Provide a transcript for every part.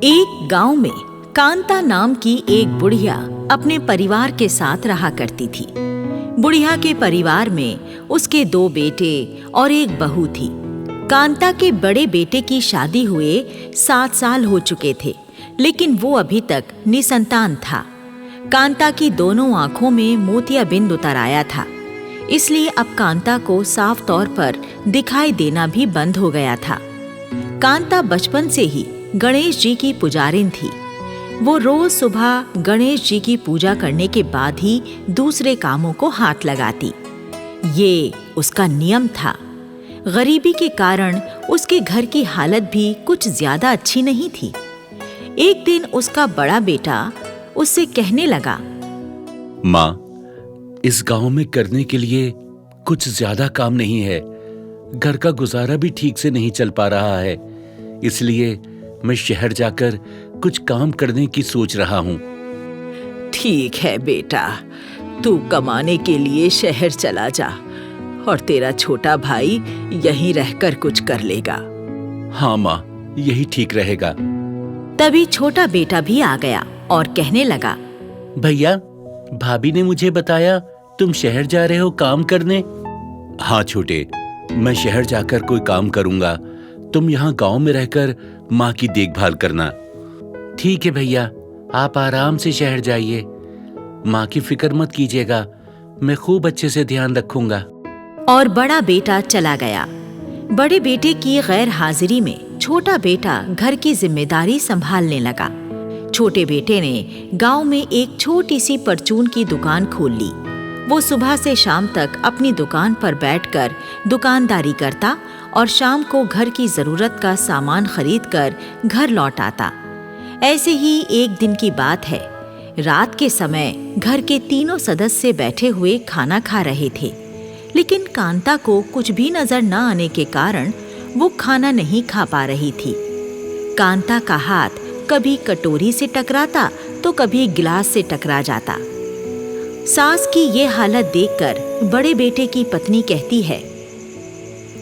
एक गांव में कांता नाम की एक बुढ़िया अपने परिवार के साथ रहा करती थी। बुढ़िया के परिवार में उसके 2 बेटे और एक बहू थी। कांता के बड़े बेटे की शादी हुए 7 साल हो चुके थे, लेकिन वो अभी तक निसंतान था। कांता की दोनों आंखों में मोतियाबिंद उतर आया था, इसलिए अब कांता को साफ तौर पर दिखाई देना भी बंद हो गया था। कांता बचपन से ही गणेश जी की पुजारिन थी। वो रोज सुबह गणेश जी की पूजा करने के बाद ही दूसरे कामों को हाथ लगाती। ये उसका नियम था। गरीबी के कारण उसके घर की हालत भी कुछ ज्यादा अच्छी नहीं थी। एक दिन उसका बड़ा बेटा उससे कहने लगा, माँ, इस गांव में करने के लिए कुछ ज्यादा काम नहीं है। घर का गुजारा भी ठीक से नहीं चल पा रहा है, इसलिए मैं शहर जाकर कुछ काम करने की सोच रहा हूँ। ठीक है बेटा, तू कमाने के लिए शहर चला जा और तेरा छोटा भाई यहीं रहकर कुछ कर लेगा। हाँ माँ, यही ठीक रहेगा। तभी छोटा बेटा भी आ गया और कहने लगा, भैया, भाभी ने मुझे बताया तुम शहर जा रहे हो काम करने। हाँ छोटे, मैं शहर जाकर कोई काम करूंगा। तुम यहाँ गांव में रहकर माँ की देखभाल करना। ठीक है भैया, आप आराम से शहर जाइए। माँ की फिक्र मत कीजिएगा, मैं खूब अच्छे से ध्यान रखूंगा। और बड़ा बेटा चला गया। बड़े बेटे की गैर हाजिरी में छोटा बेटा घर की जिम्मेदारी संभालने लगा। छोटे बेटे ने गांव में एक छोटी सी परचून की दुकान खोल ली। वो सुबह से शाम तक अपनी दुकान पर बैठकर दुकानदारी करता और शाम को घर की जरूरत का सामान खरीदकर घर लौट आता। ऐसे ही एक दिन की बात है। रात के समय घर के तीनों सदस्य बैठे हुए खाना खा रहे थे, लेकिन कांता को कुछ भी नजर न आने के कारण वो खाना नहीं खा पा रही थी। कांता का हाथ कभी कटोरी से टकराता तो कभी गिलास से टकरा जाता। सास की ये हालत देखकर बड़े बेटे की पत्नी कहती है,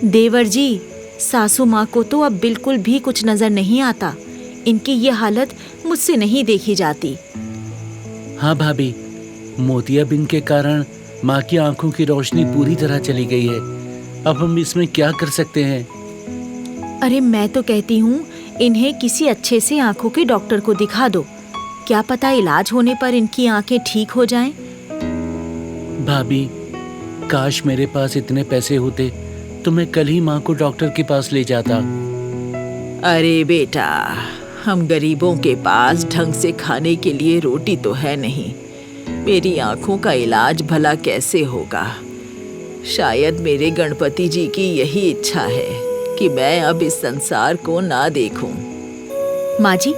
देवर जी, सासू माँ को तो अब बिल्कुल भी कुछ नजर नहीं आता। इनकी ये हालत मुझसे नहीं देखी जाती। हाँ भाभी, मोतियाबिंद के कारण माँ की आंखों की रोशनी पूरी तरह चली गई है। अब हम इसमें क्या कर सकते हैं? अरे मैं तो कहती हूँ इन्हें किसी अच्छे से आंखों के डॉक्टर को दिखा दो। क्या पता इलाज होने पर इनकी आंखें ठीक हो जाएं। भाभी, काश मेरे पास इतने पैसे होते तो मैं कल ही माँ को डॉक्टर के पास ले जाता। अरे बेटा, हम गरीबों के पास ढंग से खाने के लिए रोटी तो है नहीं। मेरी आंखों का इलाज भला कैसे होगा? शायद मेरे गणपति जी की यही इच्छा है कि मैं अब इस संसार को ना देखूं। माँ जी,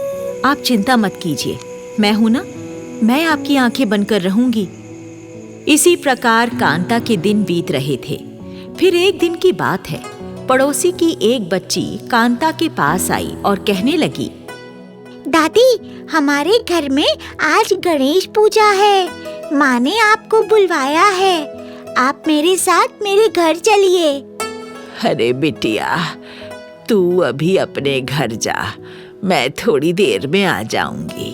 आप चिंता मत कीजिए, मैं हूं ना, मैं आपकी आंखें बनकर रहूंगी। इसी प्रकार कांता के दिन बीत रहे थे। फिर एक दिन की बात है, पड़ोसी की एक बच्ची कांता के पास आई और कहने लगी, दादी, हमारे घर में आज गणेश पूजा है। माँ ने आपको बुलवाया है। आप मेरे साथ मेरे घर चलिए। अरे बिटिया, तू अभी अपने घर जा, मैं थोड़ी देर में आ जाऊंगी।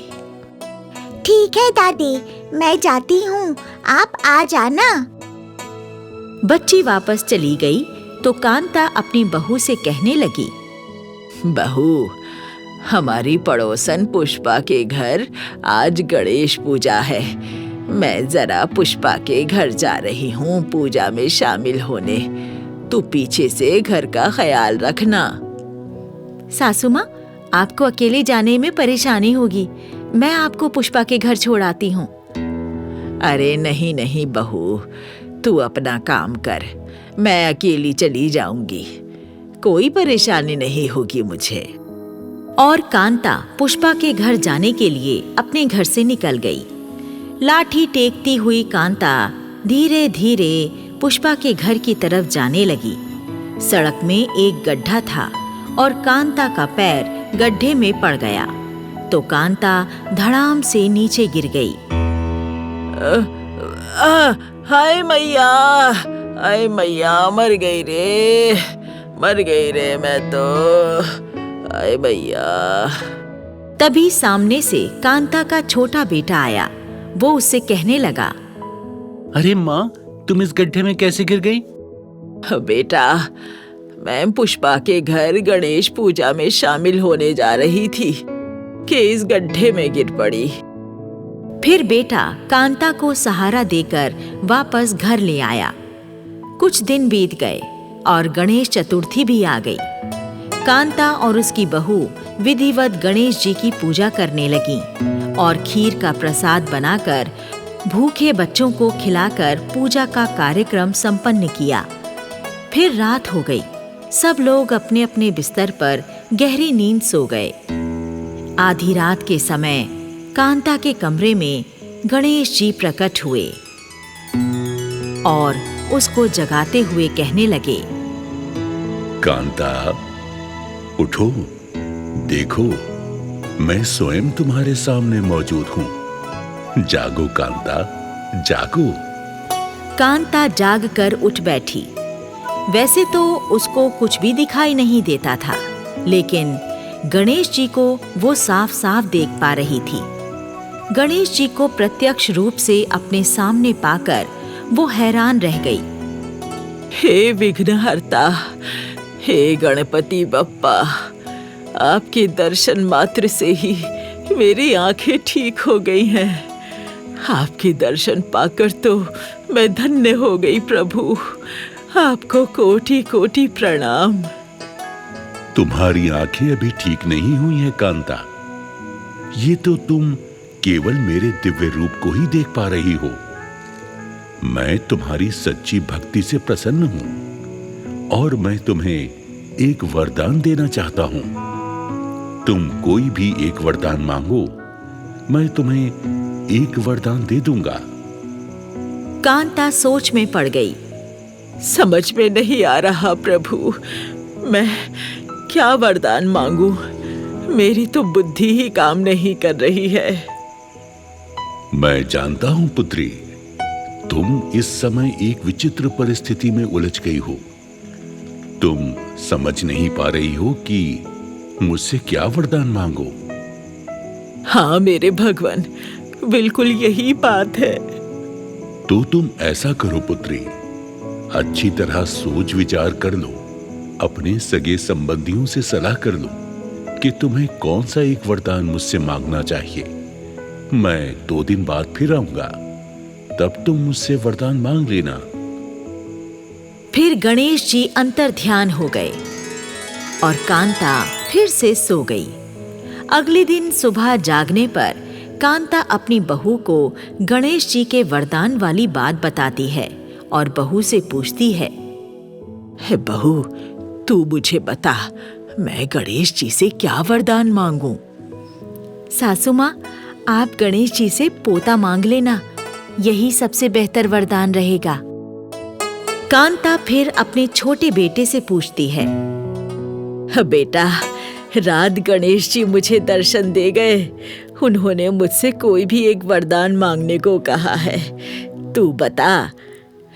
ठीक है दादी, मैं जाती हूँ, आप आ जाना। बच्ची वापस चली गई तो कांता अपनी बहू से कहने लगी, बहू, हमारी पड़ोसन पुष्पा के घर आज गणेश पूजा है। मैं जरा पुष्पा के घर जा रही हूँ पूजा में शामिल होने। तू पीछे से घर का ख्याल रखना। सासू माँ, आपको अकेले जाने में परेशानी होगी, मैं आपको पुष्पा के घर छोड़ आती हूँ। अरे नहीं नहीं बहू, तू अपना काम कर, मैं अकेली चली जाऊंगी, कोई परेशानी नहीं होगी मुझे। और कांता पुष्पा के घर जाने के लिए अपने घर से निकल गई। लाठी टेकती हुई कांता धीरे धीरे पुष्पा के घर की तरफ जाने लगी। सड़क में एक गड्ढा था और कांता का पैर गड्ढे में पड़ गया तो कांता धड़ाम से नीचे गिर गई। हाय मैया, हाय मैया, मर गई रे मैं तो। हाय मैया। तभी सामने से कांता का छोटा बेटा आया। वो उससे कहने लगा, अरे माँ, तुम इस गड्ढे में कैसे गिर गई? बेटा, मैं पुष्पा के घर गणेश पूजा में शामिल होने जा रही थी कि इस गड्ढे में गिर पड़ी। फिर बेटा कांता को सहारा देकर वापस घर ले आया। कुछ दिन बीत गए और गणेश चतुर्थी भी आ गई। कांता और उसकी बहू विधिवत गणेश जी की पूजा करने लगी और खीर का प्रसाद बनाकर भूखे बच्चों को खिलाकर पूजा का कार्यक्रम संपन्न किया। फिर रात हो गई। सब लोग अपने अपने बिस्तर पर गहरी नींद सो गए। आधी रात के समय कांता के कमरे में गणेश जी प्रकट हुए और उसको जगाते हुए कहने लगे, कांता, उठो, देखो, मैं स्वयं तुम्हारे सामने मौजूद हूँ। जागो कांता, जागो। कांता जागकर उठ बैठी। वैसे तो उसको कुछ भी दिखाई नहीं देता था, लेकिन गणेश जी को वो साफ साफ देख पा रही थी। गणेश जी को प्रत्यक्ष रूप से अपने सामने पाकर वो हैरान रह गई। हे विघ्नहर्ता, हे गणपति बप्पा, आपके दर्शन मात्र से ही मेरी आंखें ठीक हो गई हैं। आपके दर्शन पाकर तो मैं धन्य हो गई प्रभु। आपको कोटि कोटि प्रणाम। तुम्हारी आंखें अभी ठीक नहीं हुई हैं कांता। ये तो तुम केवल मेरे दिव्य रूप को ही देख पा रही हो। मैं तुम्हारी सच्ची भक्ति से प्रसन्न हूं और मैं तुम्हें एक वरदान देना चाहता हूं। तुम कोई भी एक वरदान मांगो, मैं तुम्हें एक वरदान दे दूंगा। कांता सोच में पड़ गई। समझ में नहीं आ रहा प्रभु, मैं क्या वरदान मांगू? मेरी तो बुद्धि ही काम नहीं कर रही है। मैं जानता हूं पुत्री, तुम इस समय एक विचित्र परिस्थिति में उलझ गई हो। तुम समझ नहीं पा रही हो कि मुझसे क्या वरदान मांगो। हाँ मेरे भगवान, बिल्कुल यही बात है। तो तुम ऐसा करो पुत्री, अच्छी तरह सोच विचार कर लो, अपने सगे संबंधियों से सलाह कर लो कि तुम्हें कौन सा एक वरदान मुझसे मांगना चाहिए। मैं 2 दिन बाद फिर आऊंगा, तब तुम मुझसे वरदान मांग लेना। फिर गणेश जी अंतर ध्यान हो गए और कांता फिर से सो गई। अगले दिन सुबह जागने पर कांता अपनी बहू को गणेश जी के वरदान वाली बात बताती है और बहू से पूछती है, हे बहू, तू मुझे बता, मैं गणेश जी से क्या वरदान मांगूं? सासू माँ, आप गणेश जी से पोता मांग लेना, यही सबसे बेहतर वरदान रहेगा। कांता फिर अपने छोटे बेटे से पूछती है, बेटा, रात गणेश जी मुझे दर्शन दे गए। उन्होंने मुझसे कोई भी एक वरदान मांगने को कहा है। तू बता,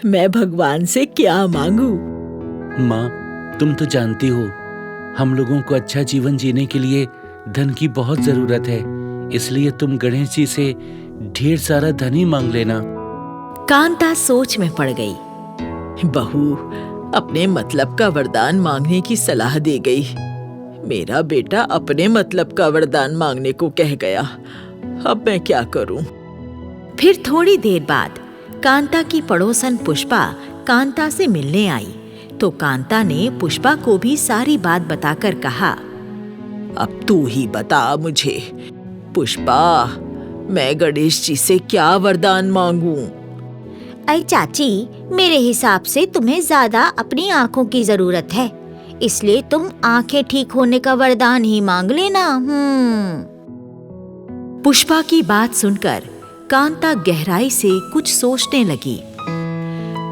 मैं भगवान से क्या मांगू? माँ, तुम तो जानती हो, हम लोगों को अच्छा जीवन जीने के लिए धन की बहुत जरूरत है, इसलिए तुम गणेश जी से ढेर सारा धन ही मांग लेना। कांता सोच में पड़ गई। बहू अपने मतलब का वरदान मांगने की सलाह दे गई। मेरा बेटा अपने मतलब का वरदान मांगने को कह गया। अब मैं क्या करूं? फिर थोड़ी देर बाद कांता की पड़ोसन पुष्पा कांता से मिलने आई तो कांता ने पुष्पा को भी सारी बात बताकर कहा, अब तू ही बता मुझे, पुष्पा, मैं गणेश जी से क्या वरदान मांगूं? अरे चाची, मेरे हिसाब से तुम्हें ज्यादा अपनी आँखों की जरूरत है, इसलिए तुम आंखें ठीक होने का वरदान ही मांग लेना। पुष्पा की बात सुनकर कांता गहराई से कुछ सोचने लगी।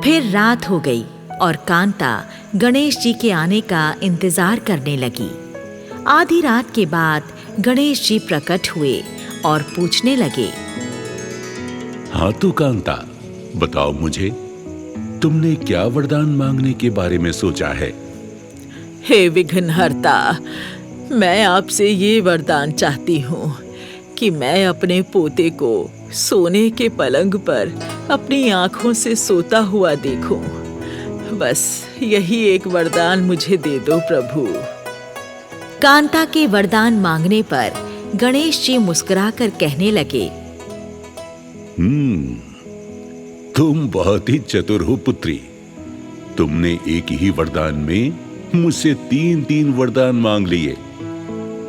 फिर रात हो गई और कांता गणेश जी के आने का इंतजार करने लगी। आधी रात के बाद गणेश जी प्रकट हुए और पूछने लगे, हाँ तो कांता, बताओ मुझे, तुमने क्या वरदान मांगने के बारे में सोचा है? हे विघ्नहर्ता, मैं आपसे ये वरदान चाहती हूँ कि मैं अपने पोते को सोने के पलंग पर अपनी आंखों से सोता हुआ देखूं। बस यही एक वरदान मुझे दे दो प्रभु। कांता के वरदान मांगने पर गणेश जी मुस्कुराकर कहने लगे, तुम बहुत ही चतुर हो पुत्री। तुमने एक ही वरदान में मुझसे 3 वरदान मांग लिए।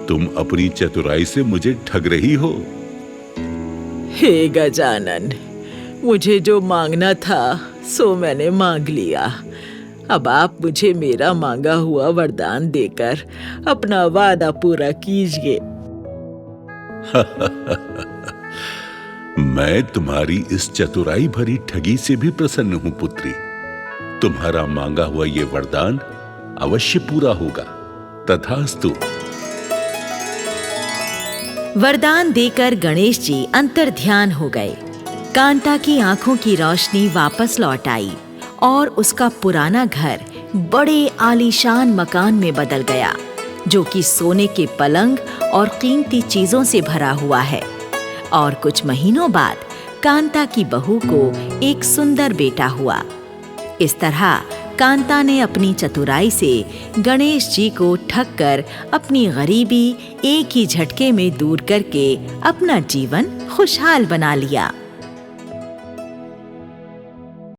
तुम अपनी चतुराई से मुझे ठग रही हो। हे गजानन, मुझे जो मांगना था सो मैंने मांग लिया। अब आप मुझे मेरा मांगा हुआ वरदान देकर अपना वादा पूरा कीजिए। मैं तुम्हारी इस चतुराई भरी ठगी से भी प्रसन्न हूं पुत्री। तुम्हारा मांगा हुआ ये वरदान अवश्य पूरा होगा। तथास्तु। वरदान देकर गणेश जी अंतर्ध्यान हो गए। कांता की आंखों की रोशनी वापस लौट आई और उसका पुराना घर बड़े आलीशान मकान में बदल गया, जो कि सोने के पलंग और कीमती चीजों से भरा हुआ है। और कुछ महीनों बाद कांता की बहू को एक सुंदर बेटा हुआ। इस तरह कांता ने अपनी चतुराई से गणेश जी को ठग कर अपनी गरीबी एक ही झटके में दूर करके अपना जीवन खुशहाल बना लिया।